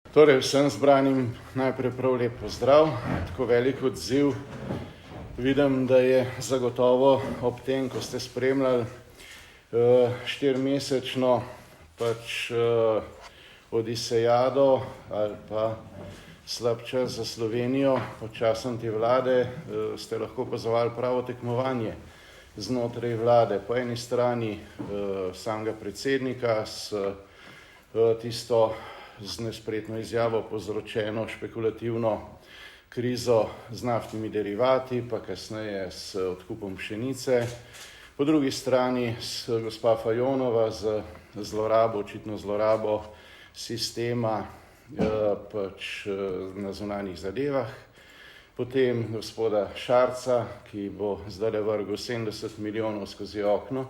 Torej, vsem zbranim najprej prav lep pozdrav. Tako velik odziv vidim, da je zagotovo ob tem, ko ste spremljali 4-mesečno odisejado ali pa slab čas za Slovenijo pod časom te vlade, ste lahko opazovali pravo tekmovanje znotraj vlade. Po eni strani samega predsednika s tisto z nespretno izjavo povzročeno špekulativno krizo z naftnimi derivati, pa kasneje s odkupom pšenice. Po drugi strani gospa Fajonova z zlorabo, očitno zlorabo sistema na zunanjih zadevah. Potem gospoda Šarca, ki bo zdajle vrgel 70 milijonov skozi okno,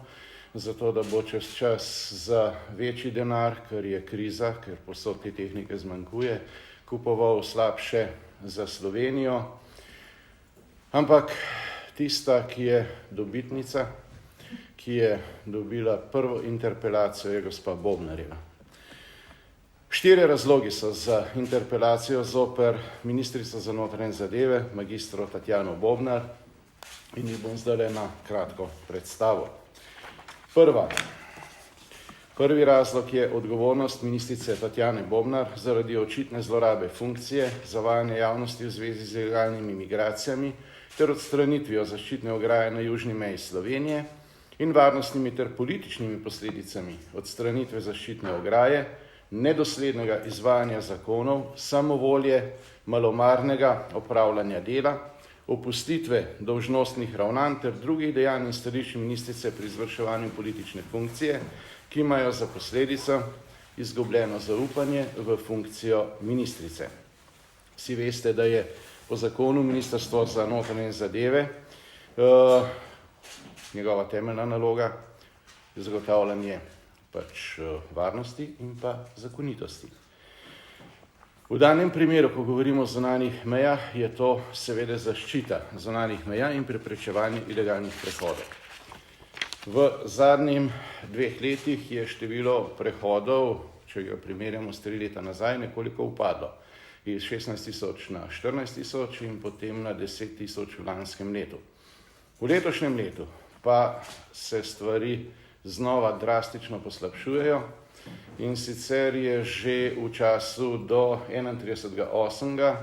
zato da bo čez čas za večji denar, ker je kriza, ker povsod te tehnike zmanjkuje, kupoval slabše za Slovenijo. Ampak tista, ki je dobitnica, ki je dobila prvo interpelacijo, je gospa Bobnarjeva. 4 razlogi so za interpelacijo zoper ministrico za notranje zadeve, magistro Tatjano Bobnar, in jih bom zdajle na kratko predstavil. Prvi razlog je odgovornost ministrice Tatjane Bobnar zaradi očitne zlorabe funkcije, zavajanja javnosti v zvezi z ilegalnimi migracijami ter odstranitvijo zaščitne ograje na južni meji Slovenije in varnostnimi ter političnimi posledicami odstranitve zaščitne ograje, nedoslednega izvajanja zakonov, samovolje, malomarnega opravljanja dela, opustitve dolžnostnih ravnanj ter drugih dejanj in stališč ministrice pri izvrševanju politične funkcije, ki imajo za posledico izgubljeno zaupanje v funkcijo ministrice. Vsi veste, da je po zakonu Ministrstvo za notranje zadeve njegova temeljna naloga zagotavljanje varnosti in pa zakonitosti. V danem primeru, ko govorimo o zunanjih mejah, je to seveda zaščita zunanjih meja in preprečevanje ilegalnih prehodov. V zadnjih 2 letih je število prehodov, če ga primerjamo s 3 leta nazaj, nekoliko upadlo. Iz 16.000 na 14.000 in potem na 10.000 v lanskem letu. V letošnjem letu pa se stvari znova drastično poslabšujejo. In sicer je že v času do 31.8.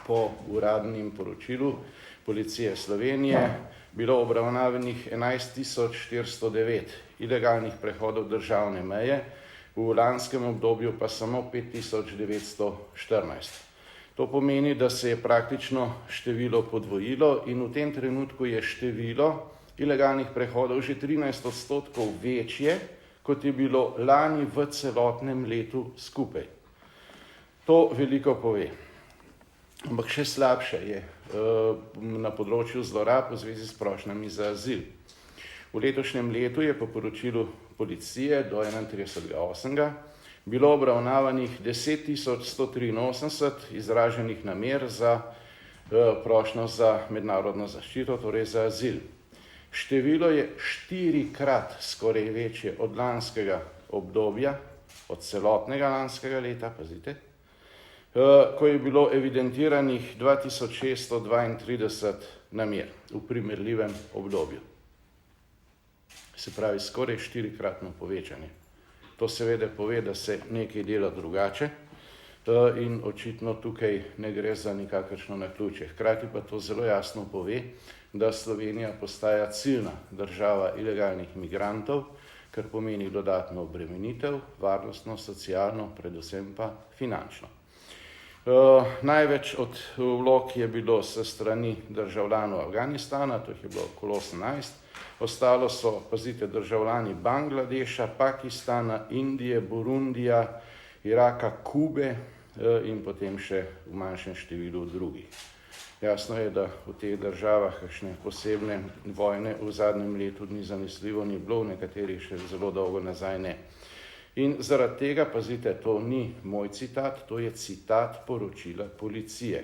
po uradnem poročilu Policije Slovenije bilo obravnavanih 11.409 ilegalnih prehodov državne meje, v lanskem obdobju pa samo 5.914. To pomeni, da se je praktično število podvojilo in v tem trenutku je število ilegalnih prehodov že 13% večje, kot je bilo lani v celotnem letu skupaj. To veliko pove. Ampak še slabše je na področju zlorab v zvezi s prošnjami za azil. V letošnjem letu je po poročilu policije do 31.8. bilo obravnavanih 10.183 izraženih namer za prošnjo za mednarodno zaščito, torej za azil. Število je 4-krat skoraj večje od lanskega obdobja, od celotnega lanskega leta, pazite, ko je bilo evidentiranih 2632 namer v primerljivem obdobju. Se pravi, skoraj 4-kratno povečanje. To seveda pove, da se nekaj dela drugače in očitno tukaj ne gre za nikakršno naključje. Hkrati pa to zelo jasno pove, da Slovenija postaja ciljna država ilegalnih migrantov, kar pomeni dodatno obremenitev, varnostno, socialno, predvsem pa finančno. Največ od vlog je bilo s strani državljanov Afganistana, to jih je bilo okoli 18, ostalo so, pazite, državljani Bangladeša, Pakistana, Indije, Burundija, Iraka, Kube in potem še v manjšem številu drugih. Jasno je, da v teh državah kakšne posebne vojne v zadnjem letu dni zanesljivo ni bilo, v nekaterih še zelo dolgo nazaj ne. In zaradi tega, pazite, to ni moj citat, to je citat poročila policije.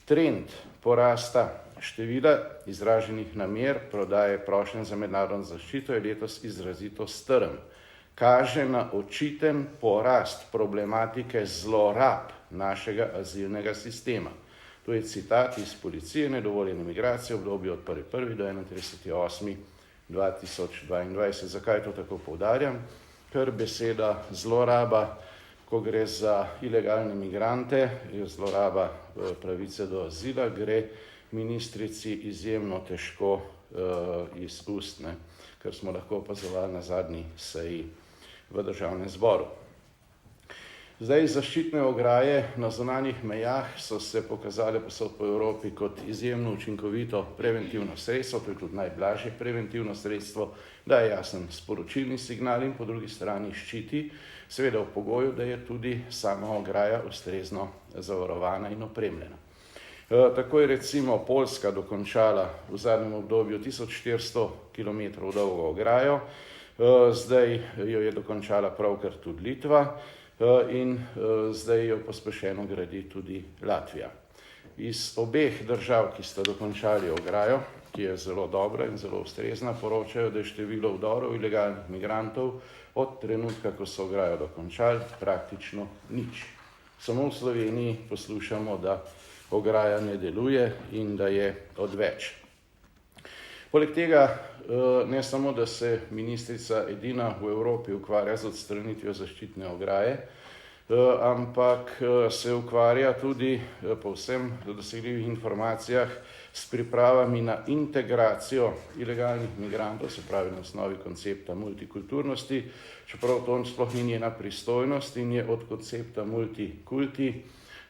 Trend porasta števila izraženih namer prodaje prošenj za mednarodno zaščito je letos izrazito strm, kaže na očiten porast problematike zlorab našega azilnega sistema. To je citat iz Policije, nedovoljene migracije v obdobju od 1.1. do 31.8.2022. Zakaj to tako poudarjam? Ker beseda zloraba, ko gre za ilegalne migrante, je zloraba pravice do azila, gre ministrici izjemno težko iz ust, kar smo lahko opazovali na zadnji seji v Državnem zboru. Zdaj, zaščitne ograje na zunanjih mejah so se pokazale povsod po Evropi kot izjemno učinkovito preventivno sredstvo, to je tudi najblažje preventivno sredstvo, daje jasen sporočilni signal in po drugi strani ščiti, seveda v pogoju, da je tudi sama ograja ustrezno zavarovana in opremljena. Tako je recimo Poljska dokončala v zadnjem obdobju 1400 km dolgo ograjo, zdaj jo je dokončala pravkar tudi Litva, in zdaj jo pospešeno gradi tudi Latvija. Iz obeh držav, ki sta dokončali ograjo, ki je zelo dobra in zelo ustrezna, poročajo, da je število vdorov ilegalnih migrantov od trenutka, ko so ograjo dokončali, praktično nič. Samo v Sloveniji poslušamo, da ograja ne deluje in da je odveč. Poleg tega, ne samo, da se ministrica edina v Evropi ukvarja z odstranitvijo zaščitne ograje, ampak se ukvarja tudi po vsem dosegljivih informacijah s pripravami na integracijo ilegalnih migrantov, se pravi na osnovi koncepta multikulturnosti, čeprav to sploh ni njena pristojnost in je od koncepta multikulti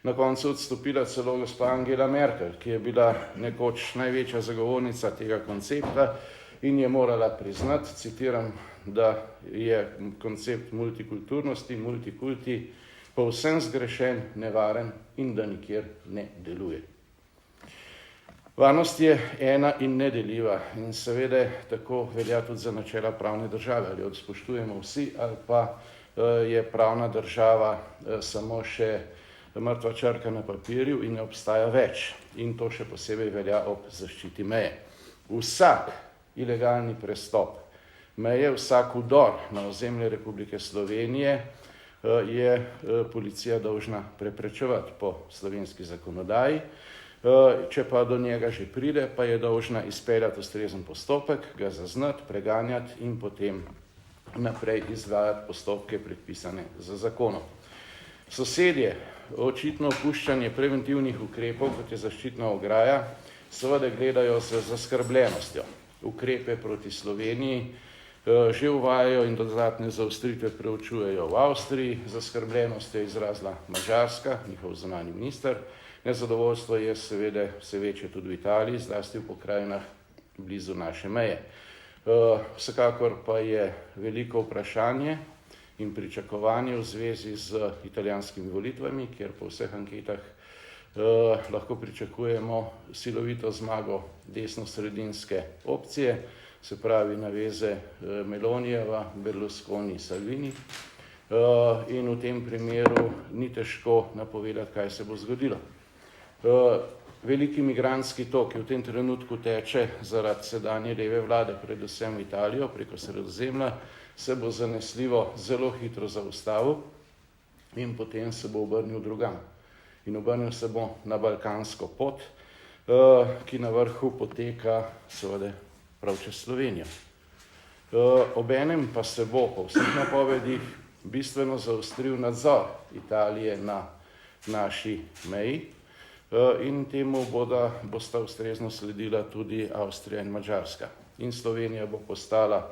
na koncu odstopila celo gospa Angela Merkel, ki je bila nekoč največja zagovornica tega koncepta in je morala priznati, citiram, da je koncept multikulturnosti, multikulti povsem zgrešen, nevaren in da nikjer ne deluje. Varnost je ena in nedeljiva in seveda tako velja tudi za načela pravne države, ali jo spoštujemo vsi ali pa je pravna država samo še mrtva črka na papirju in ne obstaja več. In to še posebej velja ob zaščiti meje. Vsak ilegalni prestop meje, vsak vdor na ozemlje Republike Slovenije je policija dolžna preprečevati po slovenski zakonodaji. Če pa do njega že pride, pa je dolžna izpeljati ustrezen postopek, ga zaznati, preganjati in potem naprej izvajati postopke predpisane za zakonom. Sosedje očitno opuščanje preventivnih ukrepov, kot je zaščitna ograja, seveda gledajo z zaskrbljenostjo. Ukrepe proti Sloveniji že uvajajo in dodatne zaostritve preučujejo v Avstriji, zaskrbljenost je izrazila Madžarska, njihov zunanji minister, nezadovoljstvo je seveda vse večje tudi v Italiji, zlasti v pokrajinah blizu naše meje. Vsekakor pa je veliko vprašanje in pričakovanje v zvezi z italijanskimi volitvami, kjer po vseh anketah lahko pričakujemo silovito zmago desno-sredinske opcije, se pravi naveze Melonijeva, Berlusconi, Salvini. In v tem primeru ni težko napovedati, kaj se bo zgodilo. Veliki migrantski tok, ki v tem trenutku teče zaradi sedanje leve vlade, predvsem v Italijo, preko Sredozemlja, se bo zanesljivo zelo hitro zaustavil in potem se bo obrnil drugam. In obrnil se bo na balkansko pot, ki na vrhu poteka seveda prav čez Slovenijo. Obenem pa se bo po vseh napovedih bistveno zaostril nadzor Italije na naši meji in temu bosta ustrezno sledila tudi Avstrija in Madžarska. In Slovenija bo postala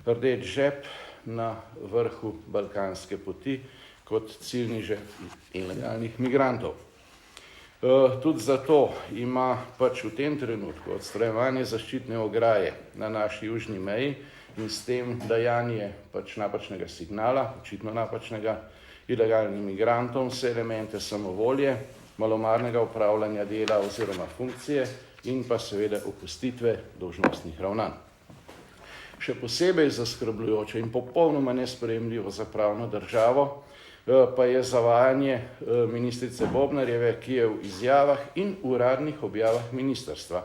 rdeč žep na vrhu balkanske poti kot ciljni žep ilegalnih migrantov. Tudi zato ima pač v tem trenutku odstranjevanje zaščitne ograje na naši južni meji in s tem dajanje pač napačnega signala, očitno napačnega, ilegalnim migrantom, vse elemente samovolje, malomarnega upravljanja dela oziroma funkcije in pa seveda opustitve dolžnostnih ravnanj. Še posebej zaskrbljujoče in popolnoma nesprejemljivo za pravno državo pa je zavajanje ministrice Bobnarjeve, ki je v izjavah in uradnih objavah ministrstva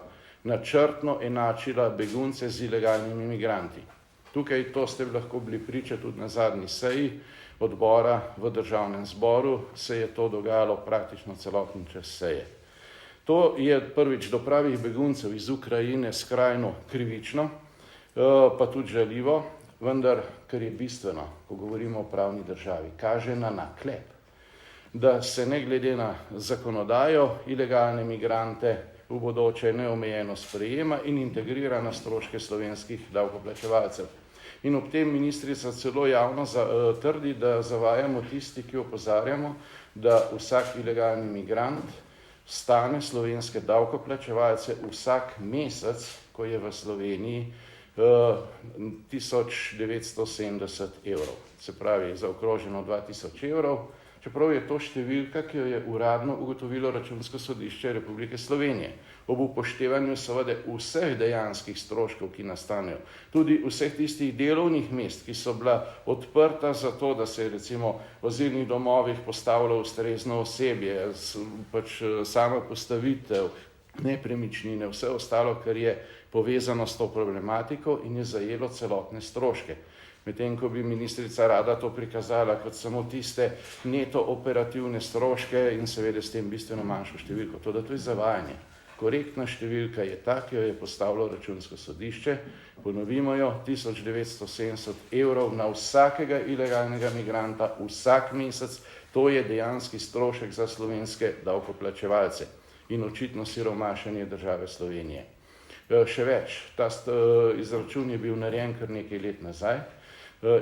načrtno enačila begunce z ilegalnimi migranti. Tukaj to ste lahko bili priče tudi na zadnji seji odbora v Državnem zboru, se je to dogajalo praktično celotni čas seje. To je prvič do pravih beguncev iz Ukrajine skrajno krivično, pa tudi žaljivo, vendar, kar je bistveno, ko govorimo o pravni državi, kaže na naklep, da se ne glede na zakonodajo ilegalne migrante v bodoče neomejeno sprejema in integrira na stroške slovenskih davkoplačevalcev. In ob tem ministrica celo javno trdi, da zavajamo tisti, ki opozarjamo, da vsak ilegalni migrant stane slovenske davkoplačevalce vsak mesec, ko je v Sloveniji, 1970 evrov. Se pravi, zaokroženo 2000 evrov, čeprav je to številka, ki jo je uradno ugotovilo Računsko sodišče Republike Slovenije, ob upoštevanju seveda vseh dejanskih stroškov, ki nastanejo, tudi vseh tistih delovnih mest, ki so bila odprta za to, da se je recimo v azilnih domovih postavilo ustrezno osebje, pač sama postavitev, nepremičnine, vse ostalo, kar je povezano s to problematiko in je zajelo celotne stroške. Medtem ko bi ministrica rada to prikazala kot samo tiste neto operativne stroške in seveda s tem bistveno manjšo številko. To je zavajanje. Korektna številka je ta, ki jo je postavilo Računsko sodišče. Ponovimo jo, 1970 evrov na vsakega ilegalnega migranta vsak mesec. To je dejanski strošek za slovenske davkoplačevalce in očitno siromašenje države Slovenije. Še več, ta izračun je bil narejen kar nekaj let nazaj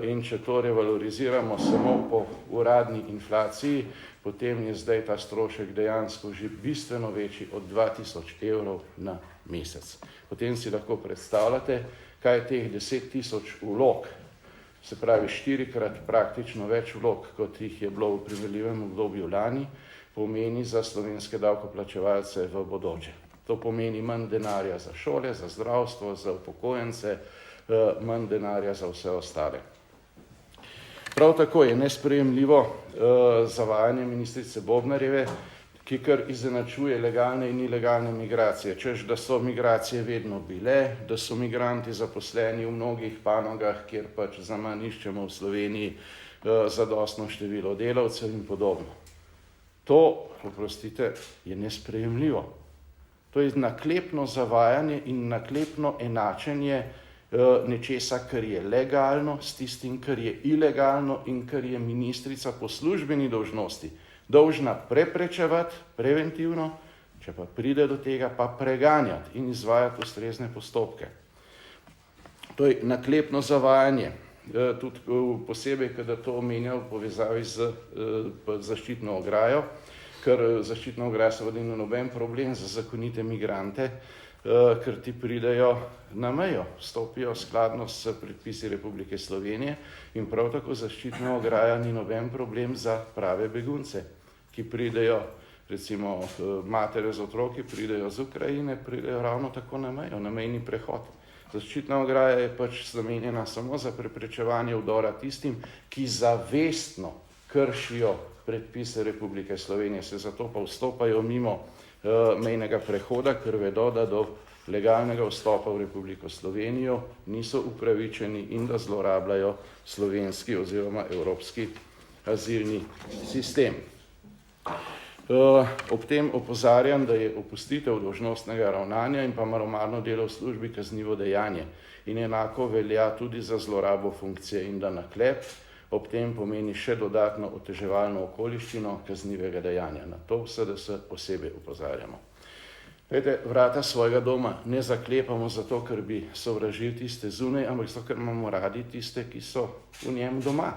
in če to revaloriziramo samo po uradni inflaciji, potem je zdaj ta strošek dejansko že bistveno večji od 2000 evrov na mesec. Potem si lahko predstavljate, kaj je teh 10 000 vlog, se pravi 4-krat praktično več vlog, kot jih je bilo v primerljivem obdobju lani, pomeni za slovenske davkoplačevalce v bodoče. To pomeni manj denarja za šole, za zdravstvo, za upokojence, manj denarja za vse ostale. Prav tako je nesprejemljivo zavajanje ministrice Bobnarjeve, ki kar izenačuje legalne in ilegalne migracije, češ da so migracije vedno bile, da so migranti zaposleni v mnogih panogah, kjer pač zaman iščemo v Sloveniji zadostno število delavcev in podobno. To, oprostite, je nesprejemljivo. To je naklepno zavajanje in naklepno enačenje nečesa, kar je legalno, s tistim, kar je ilegalno in kar je ministrica po službeni dolžnosti dolžna preprečevati preventivno, če pa pride do tega, pa preganjati in izvajati ustrezne postopke. To je naklepno zavajanje, tudi posebej, kada to omenja v povezavi z zaščitno ograjo, ker zaščitna ograja seveda ni noben problem za zakonite migrante, ker ti pridejo na mejo, stopijo skladno s predpisi Republike Slovenije in prav tako zaščitna ograja ni noben problem za prave begunce, ki pridejo, recimo matere z otroki, pridejo z Ukrajine, pridejo ravno tako na mejo, na mejni prehod. Zaščitna ograja je pač namenjena samo za preprečevanje vdora tistim, ki zavestno kršijo predpise Republike Slovenije, se zato pa vstopajo mimo mejnega prehoda, ker vedo, da do legalnega vstopa v Republiko Slovenijo niso upravičeni in da zlorabljajo slovenski oziroma evropski azilni sistem. Ob tem opozarjam, da je opustitev dolžnostnega ravnanja in pa malomarno delo v službi kaznivo dejanje in enako velja tudi za zlorabo funkcije in da naklep ob tem pomeni še dodatno oteževalno okoliščino kaznivega dejanja. Na to v SDS posebej opozarjamo. Glejte, vrata svojega doma ne zaklepamo zato, ker bi sovražili tiste zunaj, ampak zato, ker imamo radi tiste, ki so v njem doma,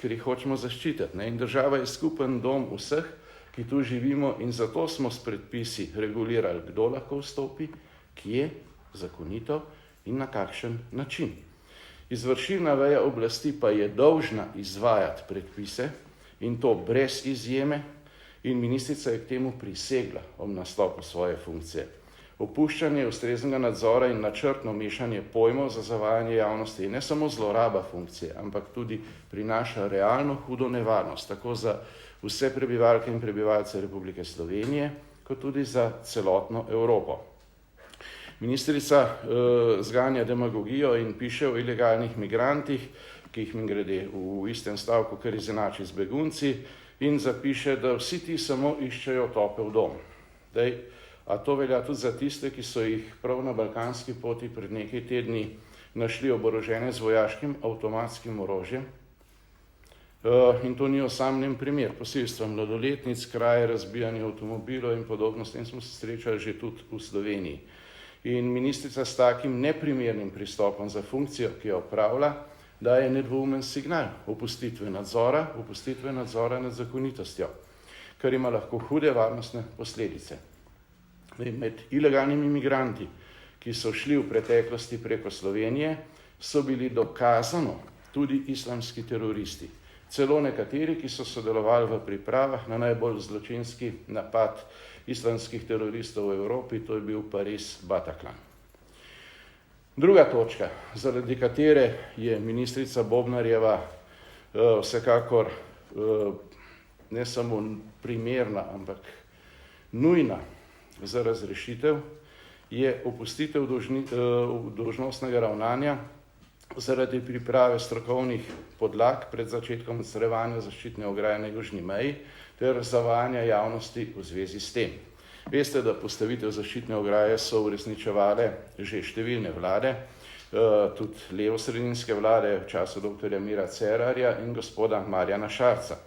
ker jih hočemo zaščititi. In država je skupen dom vseh, ki tu živimo in zato smo s predpisi regulirali, kdo lahko vstopi, kje, zakonito in na kakšen način. Izvršilna veja oblasti pa je dolžna izvajati predpise in to brez izjeme in ministrica je k temu prisegla ob nastopu svoje funkcije. Opuščanje ustreznega nadzora in načrtno mešanje pojmov za zavajanje javnosti je ne samo zloraba funkcije, ampak tudi prinaša realno hudo nevarnost, tako za vse prebivalke in prebivalce Republike Slovenije, kot tudi za celotno Evropo. Ministrica zganja demagogijo in piše o ilegalnih migrantih, ki jih mimogrede v istem stavku kar izenači z begunci, in zapiše, da vsi ti samo iščejo topel dom. Dej, a to velja tudi za tiste, ki so jih prav na balkanski poti pred nekaj tedni našli oborožene z vojaškim avtomatskim orožjem? In to ni osamljen primer. Posilstva mladoletnic, kraje, razbijanje avtomobilov in podobno, s tem smo se srečali že tudi v Sloveniji. In ministrica s takim neprimernim pristopom za funkcijo, ki jo opravlja, daje nedvoumen signal opustitve nadzora nad zakonitostjo, kar ima lahko hude varnostne posledice. Med ilegalnimi migranti, ki so šli v preteklosti preko Slovenije, so bili dokazano tudi islamski teroristi. Celo nekateri, ki so sodelovali v pripravah na najbolj zločinski napad islamskih teroristov v Evropi, to je bil Pariz Bataclan. Druga točka, zaradi katere je ministrica Bobnarjeva vsekakor ne samo primerna, ampak nujna za razrešitev, je opustitev dolžnostnega ravnanja zaradi priprave strokovnih podlag pred začetkom odstranjevanja zaščitne ograje na južni meji ter zavajanja javnosti v zvezi s tem. Veste, da postavitev zaščitne ograje so uresničevale že številne vlade, tudi levosredinske vlade v času dr. Mira Cerarja in gospoda Marjana Šarca.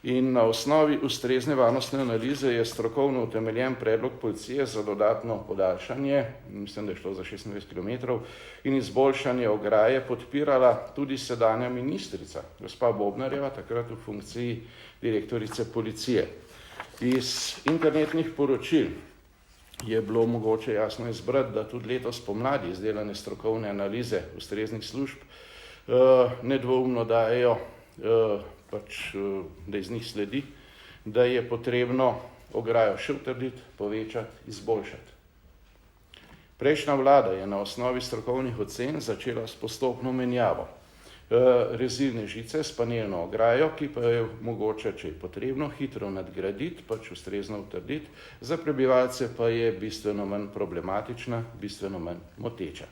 In na osnovi ustrezne varnostne analize je strokovno utemeljen predlog policije za dodatno podaljšanje, mislim, da je šlo za 26 km, in izboljšanje ograje podpirala tudi sedanja ministrica, gospa Bobnarjeva, takrat v funkciji direktorice policije. Iz internetnih poročil je bilo mogoče jasno izbrati, da tudi letos pomladi izdelane strokovne analize ustreznih služb nedvoumno dajejo da iz njih sledi, da je potrebno ograjo še utrditi, povečati, izboljšati. Prejšnja vlada je na osnovi strokovnih ocen začela s postopno menjavo rezilne žice s panelno ograjo, ki pa je mogoče, če je potrebno, hitro nadgraditi, ustrezno utrditi, za prebivalce pa je bistveno manj problematična, bistveno manj moteča.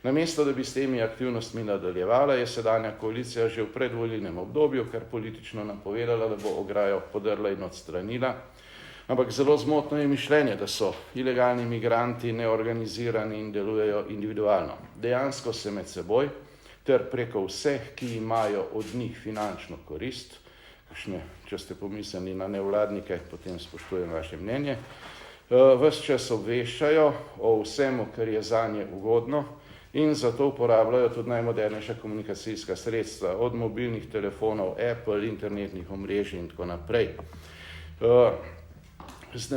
Namesto, da bi s temi aktivnostmi nadaljevala, je sedanja koalicija že v predvolilnem obdobju kar politično napovedala, da bo ograjo podrla in odstranila. Ampak zelo zmotno je mišljenje, da so ilegalni migranti neorganizirani in delujejo individualno. Dejansko se med seboj ter preko vseh, ki imajo od njih finančno korist, če ste pomislili na nevladnike, potem spoštujem vaše mnenje, ves čas obveščajo o vsemu, kar je zanje ugodno, in zato uporabljajo tudi najmodernejša komunikacijska sredstva, od mobilnih telefonov, Apple, internetnih omrežij in tako naprej. Z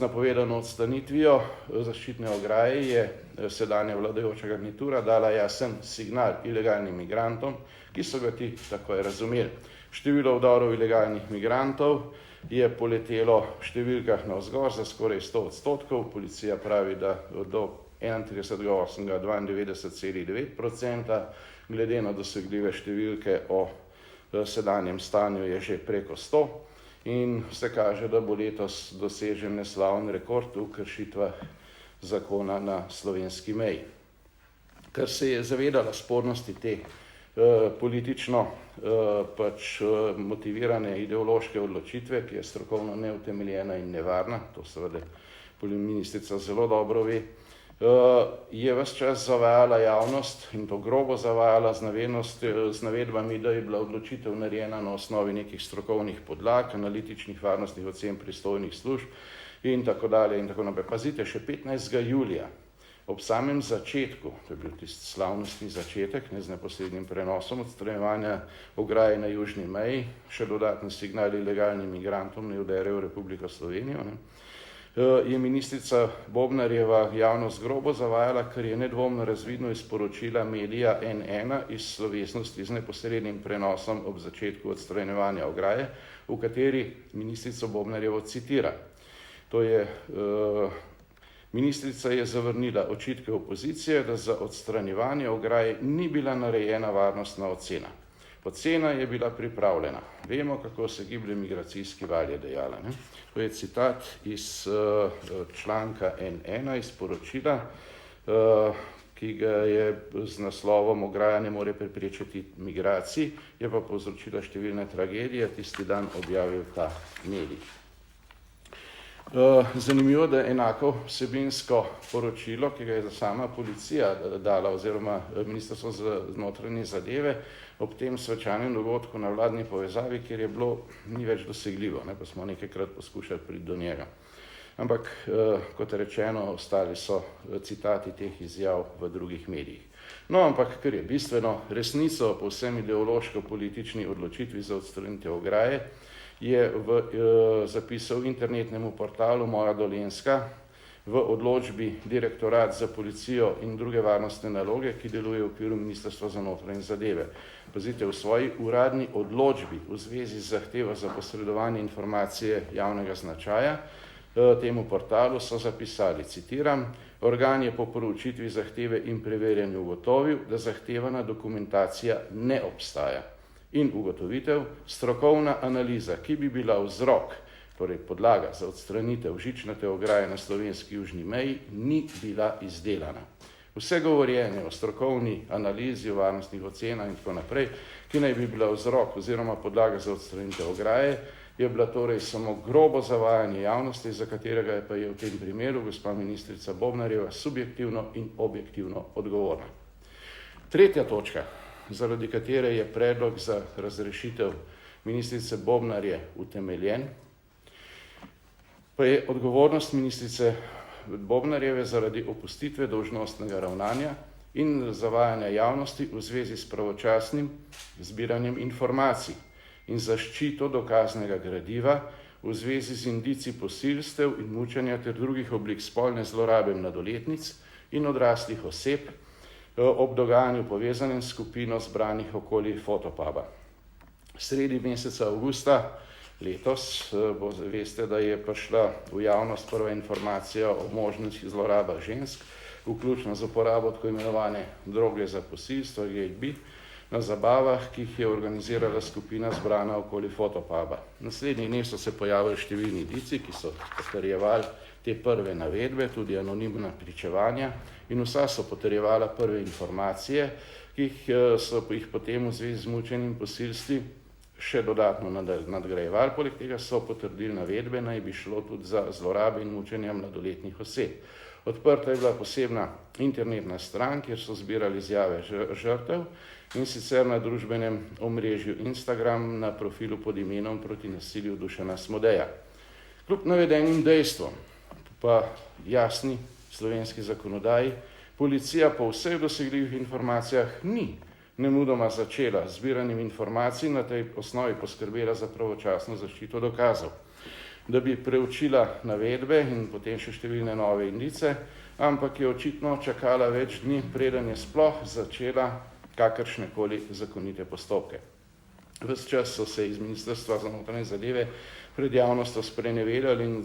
napovedano odstranitvijo zaščitne ograje je sedanja vladajoča garnitura dala jasen signal ilegalnim migrantom, ki so ga ti takoj razumeli. Število vdorov ilegalnih migrantov je poletelo v številkah navzgor za skoraj 100%. Policija pravi, da do 31.8.92,9%, glede na dosegljive številke o sedanjem stanju je že preko 100 in vse kaže, da bo letos dosežen neslaven rekord v kršitvah zakona na slovenski meji. Ker se je zavedala spornosti te politično motivirane ideološke odločitve, ki je strokovno neutemeljena in nevarna, to seveda ministrica zelo dobro ve, je ves čas zavajala javnost in to grobo zavajala z navedbami, da je bila odločitev narejena na osnovi nekih strokovnih podlag, analitičnih varnostnih ocen pristojnih služb in tako dalje in tako naprej. Pazite, še 15. julija, ob samem začetku, to je bil tisti slavnostni začetek, z neposrednim prenosom odstranjevanja ograje na južni meji, še dodatni signali ilegalnim migrantom ne uderejo v Republiko Slovenijo, je ministrica Bobnarjeva javnost grobo zavajala, ker je nedvomno razvidno iz poročila medija N1 iz slovesnosti z neposrednim prenosom ob začetku odstranjevanja ograje, v kateri ministrico Bobnarjevo citira. To je, ministrica je zavrnila očitke opozicije, da za odstranjevanje ograje ni bila narejena varnostna ocena. Pocena je bila pripravljena. Vemo, kako se giblje migracijski val, je dejala. Ne? To je citat iz članka N1, iz poročila, ki ga je z naslovom Ograja ne more preprečiti migracij, je pa povzročila številne tragedije, tisti dan objavil ta medij. Zanimivo, da je enako vsebinsko poročilo, ki ga je sama policija dala oziroma Ministrstvo za notranje zadeve ob tem svečanem dogodku na vladni povezavi, kjer je bilo ni več dosegljivo, ne, pa smo nekajkrat poskušali priti do njega. Ampak, kot rečeno, ostali so citati teh izjav v drugih medijih. No, ampak, kar je bistveno, resnico o povsem ideološko-politični odločitvi za odstranitev ograje je zapisal internetnemu portalu Moja Dolenjska v odločbi Direktorat za policijo in druge varnostne naloge, ki deluje v okviru Ministrstva za notranje zadeve. Pazite, v svoji uradni odločbi v zvezi z zahtevo za posredovanje informacije javnega značaja temu portalu so zapisali, citiram, organ je po proučitvi zahteve in preverjanju ugotovil, da zahtevana dokumentacija ne obstaja. In ugotovitev, strokovna analiza, ki bi bila vzrok, torej podlaga za odstranitev žičnate ograje na slovenski južni meji, ni bila izdelana. Vse govorjenje o strokovni analizi, o varnostnih ocenah in tako naprej, ki naj bi bila vzrok oziroma podlaga za odstranitev ograje, je bila torej samo grobo zavajanje javnosti, za katerega pa je v tem primeru gospa ministrica Bobnarjeva subjektivno in objektivno odgovorna. Tretja točka, zaradi katere je predlog za razrešitev ministrice Bobnarje utemeljen, pa je odgovornost ministrice Bobnarjeve zaradi opustitve dolžnostnega ravnanja in zavajanja javnosti v zvezi s pravočasnim zbiranjem informacij in zaščito dokaznega gradiva v zvezi z indici posilstev in mučenja ter drugih oblik spolne zlorabe mladoletnic in odraslih oseb ob dogajanju povezanem s skupino zbranih okoli Fotopuba. Sredi meseca avgusta letos, veste, da je prišla v javnost prva informacija o možnih zlorabah žensk, vključno z uporabo tako imenovane droge za posilstvo, GHB, na zabavah, ki jih je organizirala skupina zbrana okoli Fotopuba. Naslednjih dneh so se pojavili številni indici, ki so potrjevali te prve navedbe, tudi anonimna pričevanja, in vsa so potrjevala prve informacije, ki so jih potem v zvezi z mučenjem posilstvi še dodatno nadgrajevali. Poleg tega so potrdili navedbe, naj bi šlo tudi za zlorabe in mučenja mladoletnih oseb. Odprta je bila posebna internetna stran, kjer so zbirali izjave žrtev, in sicer na družbenem omrežju Instagram na profilu pod imenom Proti nasilju Dušana Smodeja. Kljub navedenim dejstvom, pa jasni slovenski zakonodaji, policija po vseh dosegljivih informacijah ni nemudoma začela z zbiranjem informacij, na tej osnovi poskrbela za pravočasno zaščito dokazov, da bi preučila navedbe in potem še številne nove indice, ampak je očitno čakala več dni, preden je sploh začela kakršnekoli zakonite postopke. Ves čas so se iz Ministrstva za notranje zadeve pred javnostjo sprenevedali in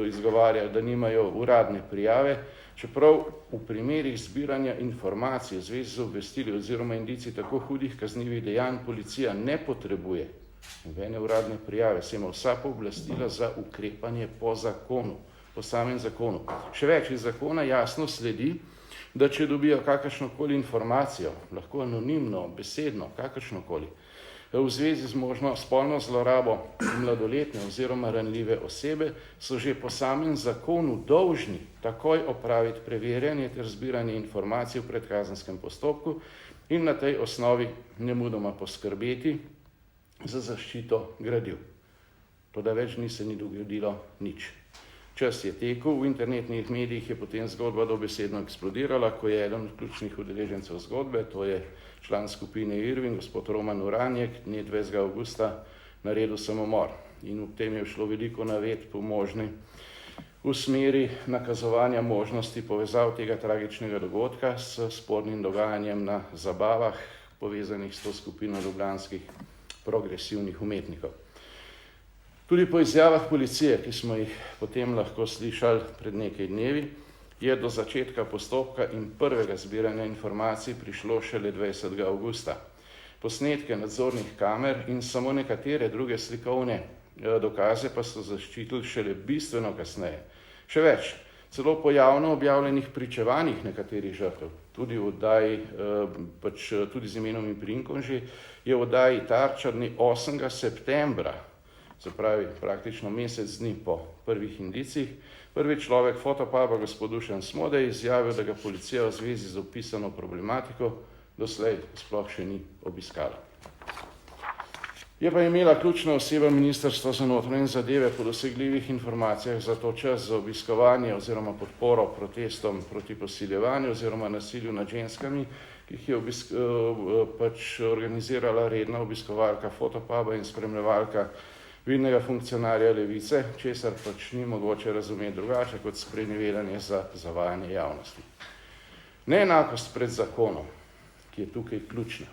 izgovarjali, da nimajo uradne prijave, čeprav v primerih zbiranja informacij v zvezi z obvestili oziroma indici tako hudih kaznivih dejanj policija ne potrebuje nobene uradne prijave, se ima vsa pooblastila za ukrepanje po zakonu, po samem zakonu. Še več, iz zakona jasno sledi, da če dobijo kakršnokoli informacijo, lahko anonimno, besedno, kakršnokoli, v zvezi z možno spolno zlorabo mladoletne oziroma ranljive osebe, so že po samem zakonu dolžni takoj opraviti preverjanje ter zbiranje informacij v predkazenskem postopku in na tej osnovi nemudoma poskrbeti za zaščito gradiv. Toda več dni se ni dogodilo nič. Čas je tekel, v internetnih medijih je potem zgodba dobesedno eksplodirala, ko je eden od ključnih udeležencev zgodbe, to je član skupine Irving, gospod Roman Uranjek, dne 20. avgusta naredil samomor. In v tem je šlo veliko navedb možni v smeri nakazovanja možnosti povezav tega tragičnega dogodka s spornim dogajanjem na zabavah, povezanih s to skupino ljubljanskih progresivnih umetnikov. Tudi po izjavah policije, ki smo jih potem lahko slišali pred nekaj dnevi, je do začetka postopka in prvega zbiranja informacij prišlo šele 20. avgusta. posnetke nadzornih kamer in samo nekatere druge slikovne dokaze pa so zaščitili šele bistveno kasneje. Še več, celo po javno objavljenih pričevanjih nekaterih žrtev, tudi v oddaji, tudi z imenom in priimkom že, je v oddaji Tarča dne 8. septembra, se pravi praktično mesec dni po prvih indicih, prvi človek Fotopuba gospod Dušan Smodej izjavil, da ga policija v zvezi z opisano problematiko doslej sploh še ni obiskala. Je pa imela ključna oseba Ministrstva za notranje zadeve po dosegljivih informacijah za to čas za obiskovanje oziroma podporo protestom proti posiljevanju oziroma nasilju nad ženskami, ki jih je organizirala redna obiskovalka Fotopuba in spremljevalka vidnega funkcionarja Levice, česar pač ni mogoče razumeti drugače kot sprenevedanje za zavajanje javnosti. Neenakost pred zakonom, ki je tukaj ključna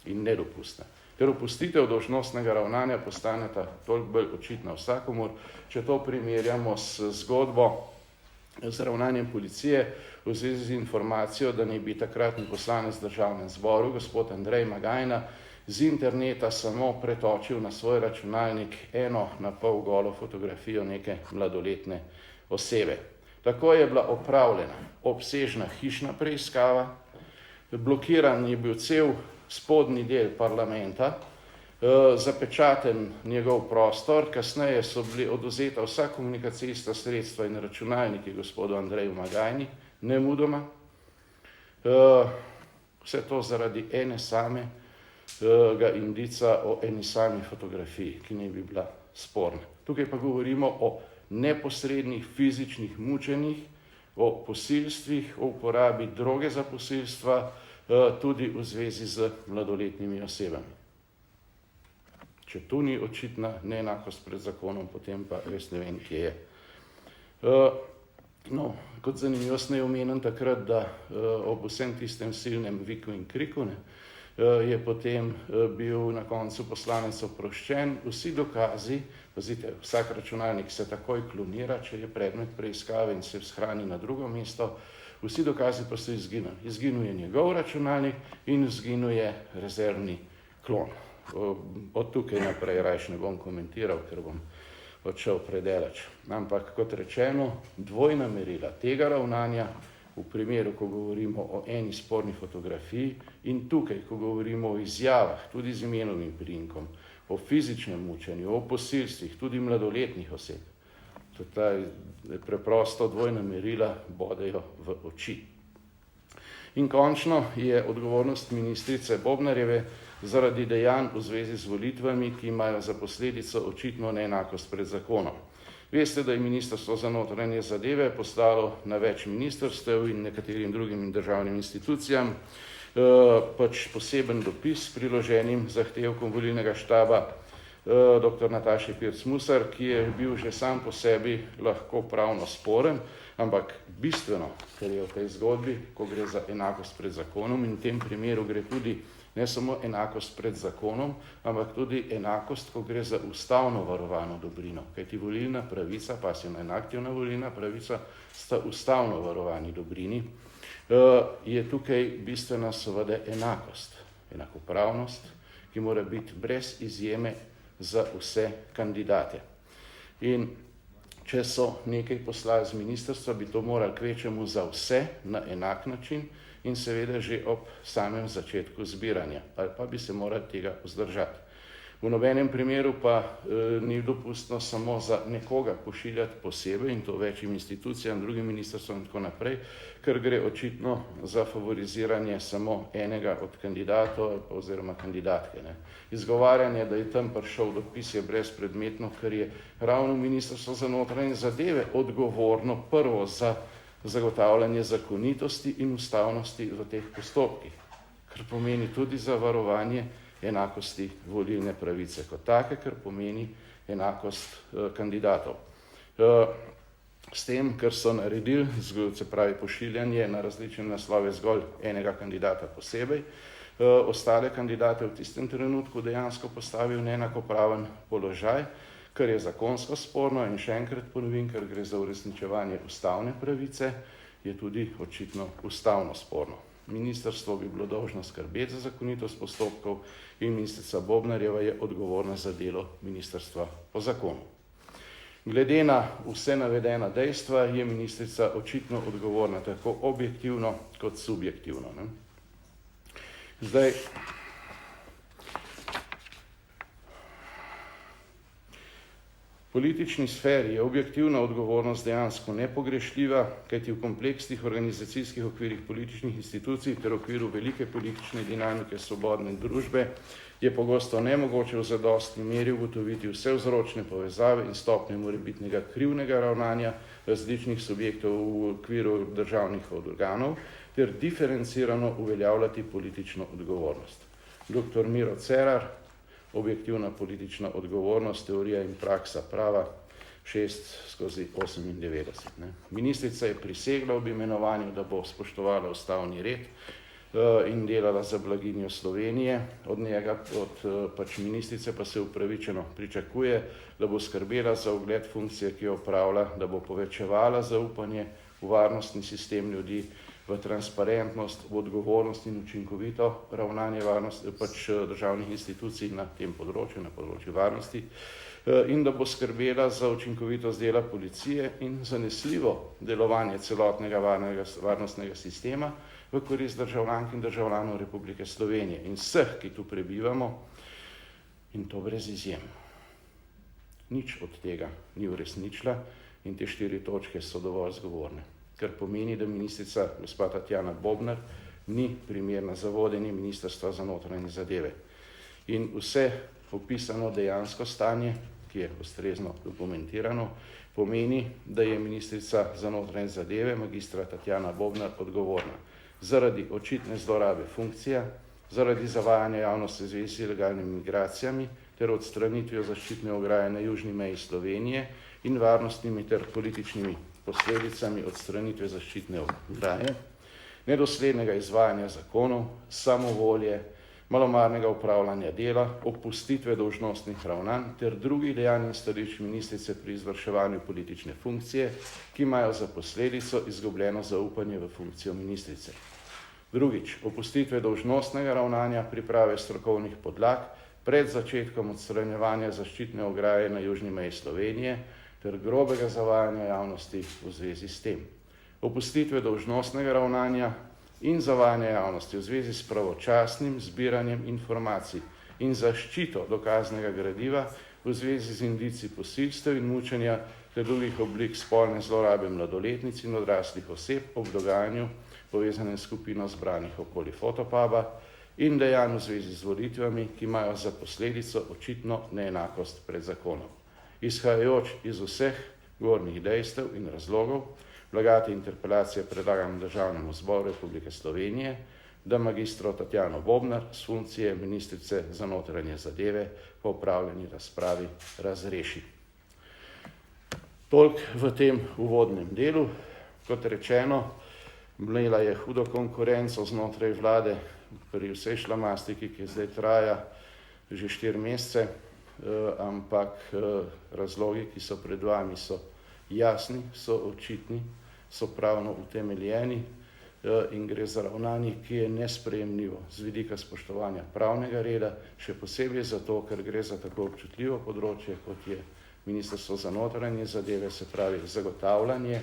in nedopustna, ter opustitev dolžnostnega ravnanja postaneta toliko bolj očitna vsakomur, če to primerjamo s zgodbo z ravnanjem policije v zvezi z informacijo, da naj bi takratni poslanec v Državnem zboru, gospod Andrej Magajna, z interneta samo pretočil na svoj računalnik eno na pol golo fotografijo neke mladoletne osebe. Tako je bila opravljena obsežna hišna preiskava, blokiran je bil cel spodnji del parlamenta, zapečaten njegov prostor, kasneje so bili odvzeta vsa komunikacijska sredstva in računalniki gospodu Andreju Magajni, nemudoma. Vse to zaradi ene samega indica o eni sami fotografiji, ki naj bi bila sporna. Tukaj pa govorimo o neposrednih fizičnih mučenjih, o posilstvih, o uporabi droge za posilstva, tudi v zvezi z mladoletnimi osebami. Če tu ni očitna neenakost pred zakonom, potem pa res ne vem, kje je. Kot zanimivost naj omenim takrat, da ob vsem tistem silnem viku in kriku je potem bil na koncu poslanec oproščen. Vsi dokazi, pazite, vsak računalnik se takoj klonira, če je predmet preiskave in se shrani na drugo mesto, vsi dokazi pa so izginili. Izginil je njegov računalnik in izginil je rezervni klon. Od tukaj naprej rajš ne bom komentiral, ker bom odšel predaleč. Ampak kot rečeno, dvojna merila tega ravnanja v primeru, ko govorimo o eni sporni fotografiji in tukaj, ko govorimo o izjavah, tudi z imenom in priimkom, o fizičnem mučenju, o posilstvih, tudi mladoletnih oseb. Ta preprosto dvojna merila bodejo v oči. In končno je odgovornost ministrice Bobnarjeve zaradi dejanj v zvezi z volitvami, ki imajo za posledico očitno neenakost pred zakonom. Veste, da je Ministrstvo za notranje zadeve poslalo na več ministrstev in nekaterim drugim državnim institucijam poseben dopis s priloženim zahtevkom volilnega štaba dr. Nataše Pirc Musar, ki je bil že sam po sebi lahko pravno sporen, ampak bistveno, ker je v tej zgodbi, ko gre za enakost pred zakonom, in v tem primeru gre tudi ne samo enakost pred zakonom, ampak tudi enakost, ko gre za ustavno varovano dobrino. Kajti volilna pravica, pasivna in aktivna volilna pravica, sta ustavno varovani dobrini, je tukaj bistvena seveda enakost, enakopravnost, ki mora biti brez izjeme za vse kandidate. In če so nekaj poslali z ministrstva, bi to morali kvečemu za vse na enak način in seveda že ob samem začetku zbiranja, ali pa bi se morali tega vzdržati. V nobenem primeru pa ni dopustno samo za nekoga pošiljati posebej, in to večjim institucijam, drugim ministrstvom in tako naprej, ker gre očitno za favoriziranje samo enega od kandidatov oziroma kandidatke. Izgovarjanje, da je tam prišel dopis, je brezpredmetno, ker je ravno Ministrstvo za notranje zadeve odgovorno prvo za zagotavljanje zakonitosti in ustavnosti v teh postopkih, kar pomeni tudi za varovanje enakosti volilne pravice kot take, ker pomeni enakost kandidatov. S tem, ker so naredili, se pravi pošiljanje na različne naslove zgolj enega kandidata posebej, ostale kandidate v tistem trenutku dejansko postavil neenakopraven položaj, kar je zakonsko sporno, in še enkrat ponovim, ker gre za uresničevanje ustavne pravice, je tudi očitno ustavno sporno. Ministrstvo bi bilo dolžno skrbeti za zakonitost postopkov in ministrica Bobnarjeva je odgovorna za delo ministrstva po zakonu. Glede na vse navedena dejstva je ministrica očitno odgovorna tako objektivno kot subjektivno. Zdaj, v politični sferi je objektivna odgovornost dejansko nepogrešljiva, kajti v kompleksnih organizacijskih okvirih političnih institucij ter v okviru velike politične dinamike svobodne družbe je pogosto nemogoče v zadostni meri ugotoviti vse vzročne povezave in stopnje morebitnega krivnega ravnanja različnih subjektov v okviru državnih organov ter diferencirano uveljavljati politično odgovornost. Dr. Miro Cerar, Objektivna politična odgovornost, teorija in praksa prava, 6/98. Ministrica je prisegla ob imenovanju, da bo spoštovala ustavni red in delala za blaginjo Slovenije. Od ministrice pa se upravičeno pričakuje, da bo skrbela za ugled funkcije, ki jo opravlja, da bo povečevala zaupanje v varnostni sistem ljudi, v transparentnost, v odgovornost in učinkovito ravnanje državnih institucij na tem področju, na področju varnosti, in da bo skrbela za učinkovitost dela policije in zanesljivo delovanje celotnega varnostnega sistema v korist državljank in državljanov Republike Slovenije in vseh, ki tu prebivamo, in to brez izjem. Nič od tega ni uresničila in te 4 točke so dovolj zgovorne, kar pomeni, da ministrica gospa Tatjana Bobnar ni primerna za vodenje Ministrstva za notranje zadeve. In vse opisano dejansko stanje, ki je ustrezno dokumentirano, pomeni, da je ministrica za notranje zadeve magistra Tatjana Bobnar odgovorna zaradi očitne zlorabe funkcije, zaradi zavajanja javnosti v zvezi z ilegalnimi migracijami ter odstranitvijo zaščitne ograje na južni meji Slovenije in varnostnimi ter političnimi posledicami odstranitve zaščitne ograje, nedoslednega izvajanja zakonov, samovolje, malomarnega upravljanja dela, opustitve dolžnostnih ravnanj ter drugih dejanj in stališč ministrice pri izvrševanju politične funkcije, ki imajo za posledico izgubljeno zaupanje v funkcijo ministrice. Drugič, opustitve dolžnostnega ravnanja, priprave strokovnih podlag pred začetkom odstranjevanja zaščitne ograje na južni meji Slovenije ter grobega zavajanja javnosti v zvezi s tem. Opustitve dolžnostnega ravnanja in zavajanja javnosti v zvezi s pravočasnim zbiranjem informacij in zaščito dokaznega gradiva v zvezi z indici posilstev in mučenja ter drugih oblik spolne zlorabe mladoletnic in odraslih oseb ob dogajanju povezanem s skupino zbranih okoli Fotopuba in dejanj v zvezi z volitvami, ki imajo za posledico očitno neenakost pred zakonom. Izhajajoč iz vseh gornjih dejstev in razlogov, vlagatelj interpelacije predlagam Državnemu zboru Republike Slovenije, da magistro Tatjano Bobnar s funkcije ministrice za notranje zadeve po opravljeni razpravi razreši. Toliko v tem uvodnem delu. Kot rečeno, imela je hudo konkurenco znotraj vlade pri vsej šlamastiki, ki zdaj traja že 4 mesece, ampak razlogi, ki so pred vami, so jasni, so očitni, so pravno utemeljeni in gre za ravnanje, ki je nesprejemljivo z vidika spoštovanja pravnega reda, še posebej zato, ker gre za tako občutljivo področje, kot je Ministrstvo za notranje zadeve, se pravi zagotavljanje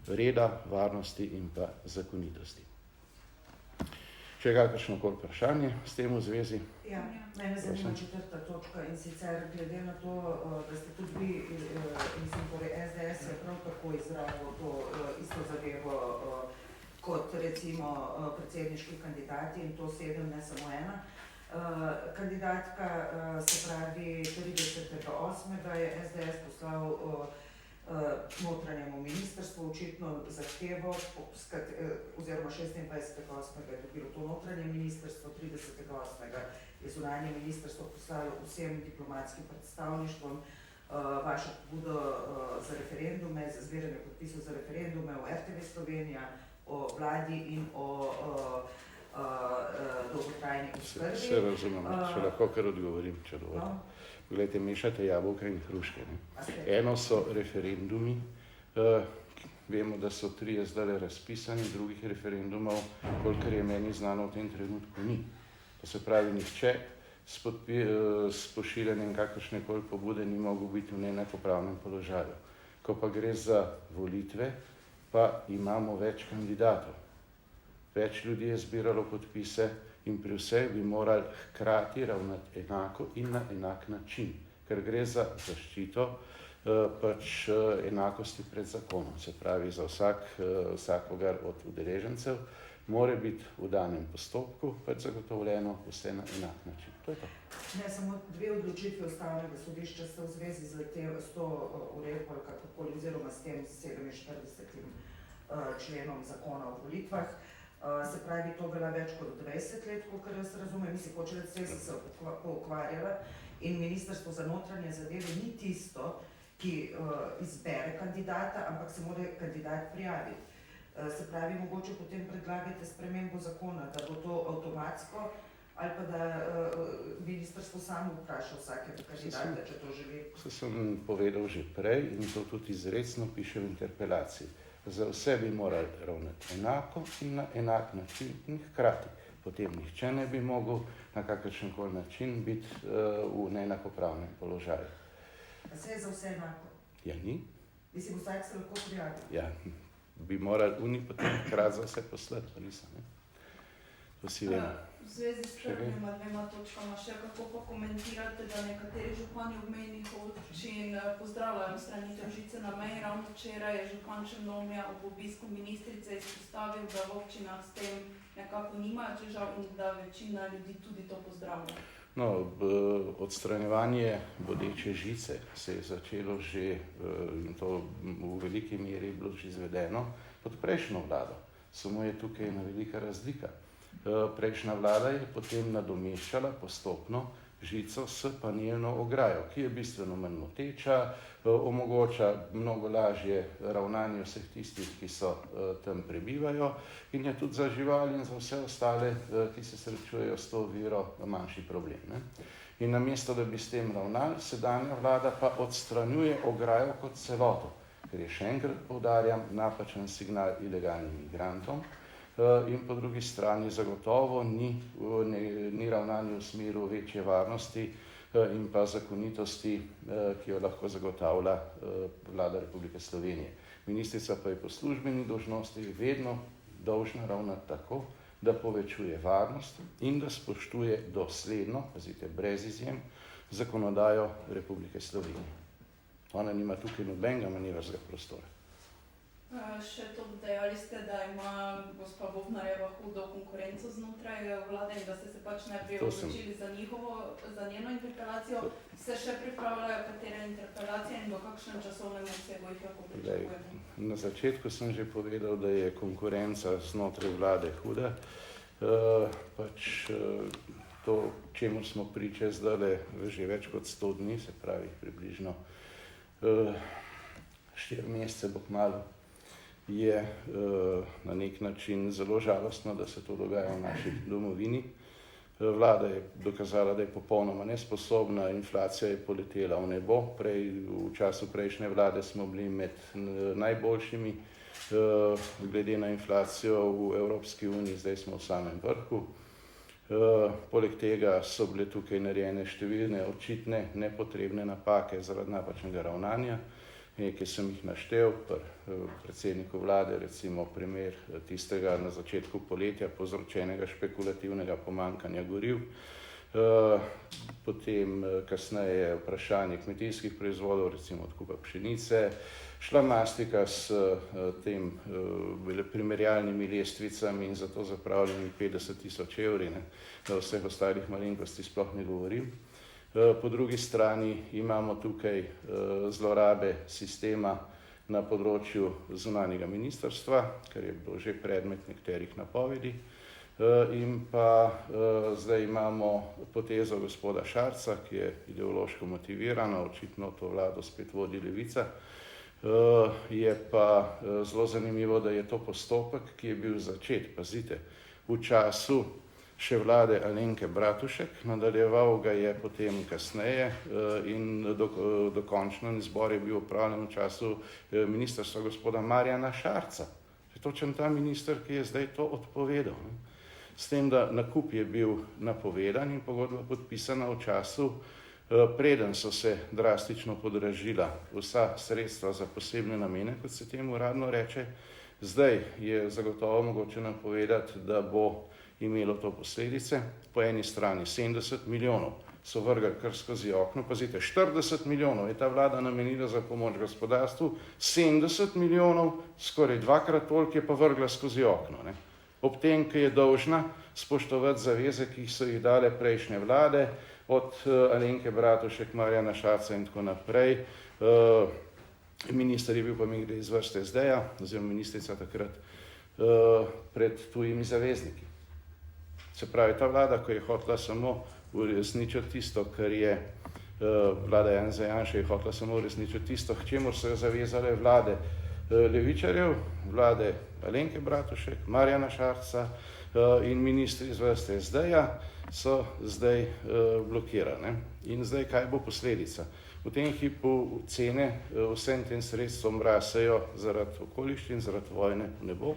reda, varnosti in pa zakonitosti. Če je kakršnokoli vprašanje s tem v zvezi? Ja, mene zanima 4. točka in sicer glede na to, da ste tudi vi, torej SDS je prav tako izrazil to isto zadevo kot recimo predsedniški kandidati in to 7, ne samo 1. Kandidatka, se pravi 30.8. je SDS poslal notranjemu ministrstvu očitno zahtevo, oziroma 26.8. je dobilo to notranje ministrstvo, 30.8. je zunanje ministrstvo poslalo vsem diplomatskim predstavništvom vašo pobudo za referendume, za zbiranje podpisov za referendume o RTV Slovenija, o vladi in o dolgotrajni oskrbi. Se razumem, če lahko kar odgovorim, če dovolj. Poglejte, mešate jabolka in hruške. Eno so referendumi, Vemo, da so 3 zdaj razpisani, drugih referendumov, kolikor je meni znano v tem trenutku ni. To se pravi, nihče s pošiljanjem kakršnekoli pobude ni mogel biti v neenakopravnem položaju. Ko pa gre za volitve, pa imamo več kandidatov. Več ljudi je zbiralo podpise in pri vseh bi morali hkrati ravnati enako in na enak način, ker gre za zaščito enakosti pred zakonom. Se pravi, za vsakogar od udeležencev mora biti v danem postopku zagotovljeno vse na enak način. To je to. Ne, samo 2 odločitve Ustavnega sodišča sta v zvezi s to uredbo, kakorkoli, oziroma s tem 47. členom zakona o volitvah. Se pravi, to velja več kot 20 let, kolikor jaz razumem, mislim, hoče reči, sem se poukvarjala in Ministrstvo za notranje zadeve ni tisto, ki izbere kandidata, ampak se mora kandidat prijaviti. Se pravi, mogoče potem predlagate spremembo zakona, da bo to avtomatsko, ali pa da ministrstvo samo vpraša vsakega kandidata, če to želi. To sem povedal že prej in to tudi izrecno piše v interpelaciji. Za vse bi morali ravnati enako in na enak način in hkrati. Potem nihče ne bi mogel na kakršenkoli način biti v neenakopravnem položaju. A se je za vse enako? Ja, ni. Mislim, vsak se lahko prijavi. Ja, bi morali oni potem hkrati za vse poslati, pa niso, ne? To si vemo. V zvezi s prvima 2 točkama še, kako pa komentirate, da nekateri župani obmejnih občin pozdravljajo odstranitev žice na meji. Ravno včeraj je župan Črnomlja ob obisku ministrice izpostavil, da v občinah s tem nekako nimajo težav in da večina ljudi tudi to pozdravlja. No, odstranjevanje bodeče žice se je začelo že, in to v veliki meri bilo že izvedeno, pod prejšnjo vlado. Samo je tukaj ena velika razlika. Prejšnja vlada je potem nadomeščala postopno žico s panelno ograjo, ki je bistveno manj moteča, omogoča mnogo lažje ravnanje vseh tistih, ki so tam prebivajo in je tudi za živali in za vse ostale, ki se srečujejo s to oviro, manjši problem, ne? In namesto, da bi s tem ravnali, sedanja vlada pa odstranjuje ograjo kot celoto, ker je še enkrat poudarjam napačen signal ilegalnim migrantom. In po drugi strani zagotovo ni ravnanje v smeru večje varnosti in pa zakonitosti, ki jo lahko zagotavlja vlada Republike Slovenije. Ministrica pa je po službeni dolžnosti vedno dolžna ravnati tako, da povečuje varnost in da spoštuje dosledno, pazite, brez izjem, zakonodajo Republike Slovenije. Ona nima tukaj nobenega manevrskega prostora. Še to, dejali ste, da ima gospa Bobnarjeva hudo konkurenco znotraj vlade in da ste se pač najprej odločili za njeno interpelacijo. Se še pripravljajo katere interpelacije in v kakšnem časovnem obsegu jih lahko pričakujete? Na začetku sem že povedal, da je konkurenca znotraj vlade huda. To, čemu smo priče zdajle že več kot 100 dni, se pravi približno 4 mesece bo kmalu, je na nek način zelo žalostno, da se to dogaja v naši domovini. Vlada je dokazala, da je popolnoma nesposobna, inflacija je poletela v nebo. V času prejšnje vlade smo bili med najboljšimi glede na inflacijo v Evropski uniji, zdaj smo v samem vrhu. Poleg tega so bile tukaj narejene številne očitne nepotrebne napake zaradi napačnega ravnanja, ki sem jih naštel, predsedniku vlade, recimo primer tistega na začetku poletja povzročenega špekulativnega pomanjkanja goriv, potem kasneje vprašanje kmetijskih proizvodov, recimo odkupa pšenice, šlamastika s tem primerjalnimi lestvicami in za to zapravljenimi 50.000 evri, da vseh ostalih malenkosti sploh ne govorim. Po drugi strani imamo tukaj zlorabe sistema na področju zunanjega ministrstva, kar je bilo že predmet nekaterih napovedi. In pa zdaj imamo potezo gospoda Šarca, ki je ideološko motivirana, očitno to vlado spet vodi Levica. Je pa zelo zanimivo, da je to postopek, ki je bil začet, pazite, v času še vlade Alenke Bratušek, nadaljeval ga je potem kasneje in dokončno izbor je bil opravljen v času ministrstva gospoda Marjana Šarca. To je točen ta minister, ki je zdaj to odpovedal. S tem, da nakup je bil napovedan in pogodba podpisana v času, preden so se drastično podražila vsa sredstva za posebne namene, kot se temu uradno reče. Zdaj je zagotovo mogoče napovedati, da bo imelo to posledice. Po eni strani 70 milijonov so vrgli kar skozi okno. Pazite, 40 milijonov je ta vlada namenila za pomoč gospodarstvu, 70 milijonov, skoraj dvakrat toliko je pa vrgla skozi okno. Ne? Ob tem, ki je dolžna spoštovati zaveze, ki so jih dale prejšnje vlade, od Alenke Bratušek, Marjana Šarca in tako naprej. Minister je bil pa migre iz vrste SD-ja, oziroma ministrica takrat, pred tujimi zavezniki. Se pravi, ta vlada, ko je hotela samo uresničiti tisto, kar je vlada Janeza Janše, je hotela samo uresničiti tisto, k čemur so jo zavezale vlade levičarjev, vlade Alenke Bratušek, Marjana Šarca in ministri iz vrste SD-ja, so zdaj blokirane. In zdaj, kaj bo posledica? V tem hipu cene vsem tem sredstvom rasejo zaradi okoliščin, zaradi vojne v nebo.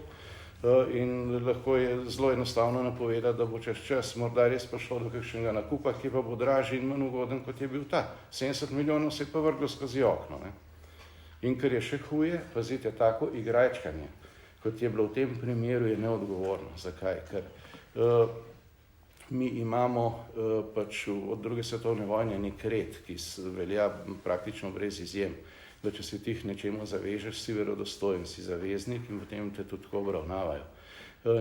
In lahko je zelo enostavno napovedati, da bo čez čas morda res prišlo do kakšnega nakupa, ki pa bo dražji in manj ugoden, kot je bil ta. 70 milijonov se je pa vrglo skozi okno. Ne? In kar je še huje, pazite, tako igrajčkanje, kot je bilo v tem primeru, je neodgovorno. Zakaj? Ker mi imamo pač od druge svetovne vojne nek red, ki velja praktično brez izjem, da če se tih nečemu zavežeš, si verodostojen, si zaveznik in potem te tudi tako obravnavajo.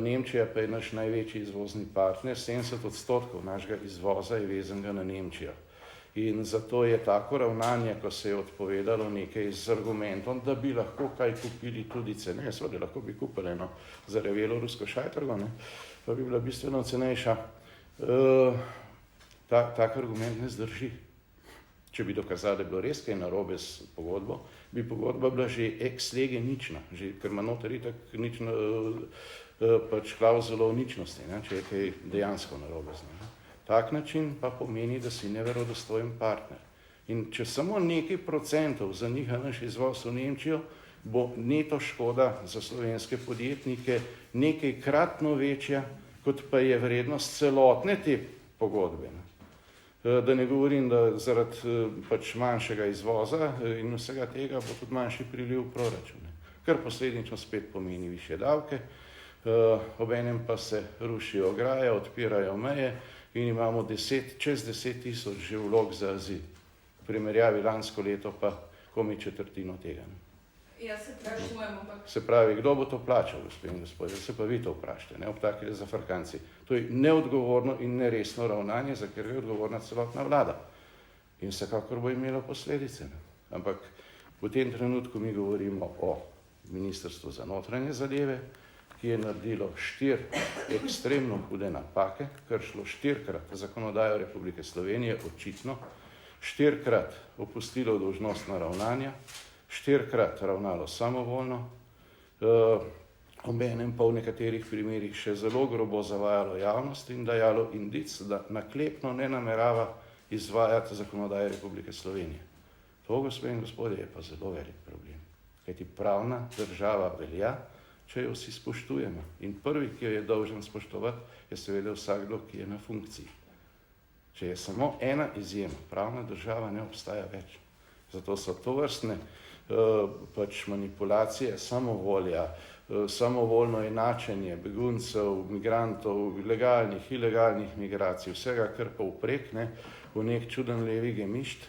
Nemčija pa je naš največji izvozni partner, 70% našega izvoza je vezanega na Nemčijo. In zato je tako ravnanje, ko se je odpovedalo nekaj z argumentom, da bi lahko kaj kupili tudi ceneje, seveda lahko bi kupili eno zarevelo rusko šajtrgo, ne, pa bi bila bistveno cenejša. Tak argument ne zdrži. Če bi dokazali, da je bilo res kaj narobe s pogodbo, bi pogodba bila že ex lege nična, že, ker ima noter itak nično, pač klauzulo o ničnosti, ne, če je kaj dejansko narobe z njim. Tak način pa pomeni, da si neverodostojen partner. In če samo nekaj procentov zaniha naš izvoz v Nemčijo, bo neto škoda za slovenske podjetnike nekajkratno večja, kot pa je vrednost celotne te pogodbe. Da ne govorim, da zaradi pač manjšega izvoza in vsega tega bo tudi manjši priliv v proračune, kar posledično spet pomeni višje davke, obenem pa se rušijo ograje, odpirajo meje in imamo čez 10 tisoč že vlog za azil. V primerjavi lansko leto pa komaj četrtino tega. Ja, se sprašujem, ampak... Se pravi, kdo bo to plačal, gospod in gospodje? Se pa vi to vprašajte, ne, ob takih zafrkanci. To je neodgovorno in neresno ravnanje, za kar je odgovorna celotna vlada. In vsekakor bo imelo posledice. Ne. Ampak v tem trenutku mi govorimo o Ministrstvu za notranje zadeve, ki je naredilo 4 ekstremno hude napake, kršilo 4-krat zakonodajo Republike Slovenije, očitno, 4-krat opustilo dolžnostna ravnanja, 4-krat ravnalo samovoljno, obenem pa v nekaterih primerih še zelo grobo zavajalo javnost in dajalo indic, da naklepno ne namerava izvajati zakonodaje Republike Slovenije. To, gospod in gospodje, je pa zelo velik problem. Kajti pravna država velja, če jo vsi spoštujemo. In prvi, ki jo je dolžen spoštovati, je seveda vsakdo, ki je na funkciji. Če je samo ena izjema, pravna država ne obstaja več. Zato so tovrstne pač manipulacije, samovolja, samovoljno enačenje beguncev, migrantov, legalnih, ilegalnih migracij, vsega, kar pa vprek, ne, v nek čuden levi gemišt,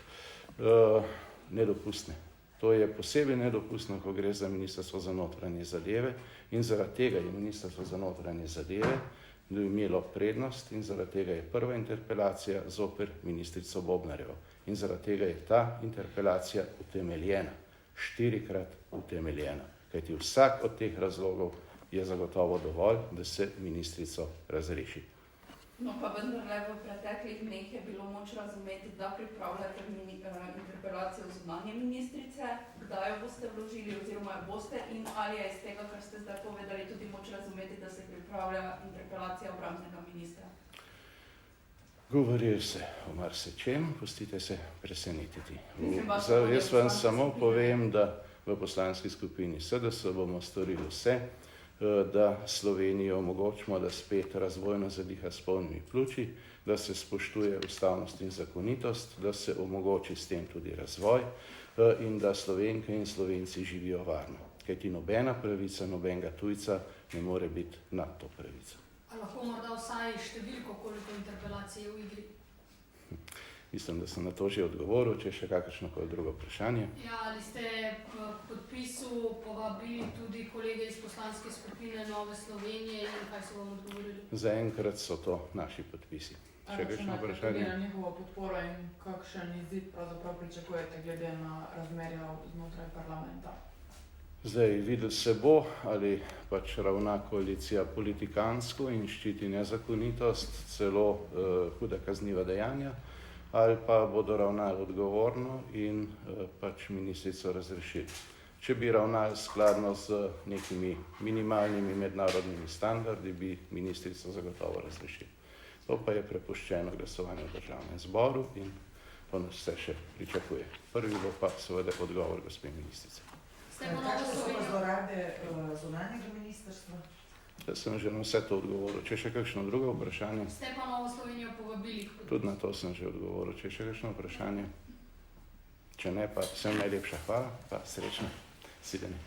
nedopustne. To je posebej nedopustno, ko gre za Ministrstvo za notranje zadeve in zaradi tega je Ministrstvo za notranje zadeve imelo prednost in zaradi tega je prva interpelacija zoper ministrico Bobnarjevo. In zaradi tega je ta interpelacija utemeljena, 4-krat utemeljena. Kajti vsak od teh razlogov je zagotovo dovolj, da se ministrico razreši. No pa vendarle v preteklih dneh je bilo moč razumeti, da pripravljate interpelacijo zunanje ministrice, kdaj jo boste vložili oziroma jo boste in ali je iz tega, kar ste zdaj povedali, tudi moč razumeti, da se pripravlja interpelacija obrambnega ministra? Govorili se o marsičem, pustite se presenetiti. Mislim, vaša Jaz volja vam poslanske samo skupine. povem, da v poslanski skupini SDS bomo storili vse, da Slovenijo omogočimo, da spet razvojno zadiha s polnimi pljuči, da se spoštuje ustavnost in zakonitost, da se omogoči s tem tudi razvoj in da Slovenke in Slovenci živijo varno. Kajti nobena pravica, nobenega tujca ne more biti nad to pravico. A lahko morda vsaj številko, koliko interpelacij je v igri? Mislim, da sem na to že odgovoril, če je še kakršnokoli drugo vprašanje. Ja, ali ste k podpisu povabili tudi kolege iz poslanske skupine Nove Slovenije in kaj so vam odgovorili? Zaenkrat so to naši podpisi. Še kakšno vprašanje? Na njihovo podporo in kakšen izid pravzaprav pričakujete glede na razmerja znotraj parlamenta? Zdaj, videli se bo, ali pač ravna koalicija politikansko in ščiti nezakonitost, celo huda kazniva dejanja, ali pa bodo ravnali odgovorno in pač ministrico razrešili. Če bi ravnali skladno z nekimi minimalnimi mednarodnimi standardi, bi ministrico zagotovo razrešili. To pa je prepuščeno glasovanju v Državnem zboru in to nas vse še pričakuje. Prvi bo pa seveda odgovor gospe ministrice. Ste pa Novo Kakšne so pa Slovenijo? zlorabe zunanjega ministrstva? Jaz sem že na vse to odgovoril. Če še kakšno drugo vprašanje, Ste pa Novo Slovenijo povabili k podpisu? tudi na to sem že odgovoril. Če še kakšno vprašanje, če ne, pa vsem najlepša hvala, pa srečno. Sidenje.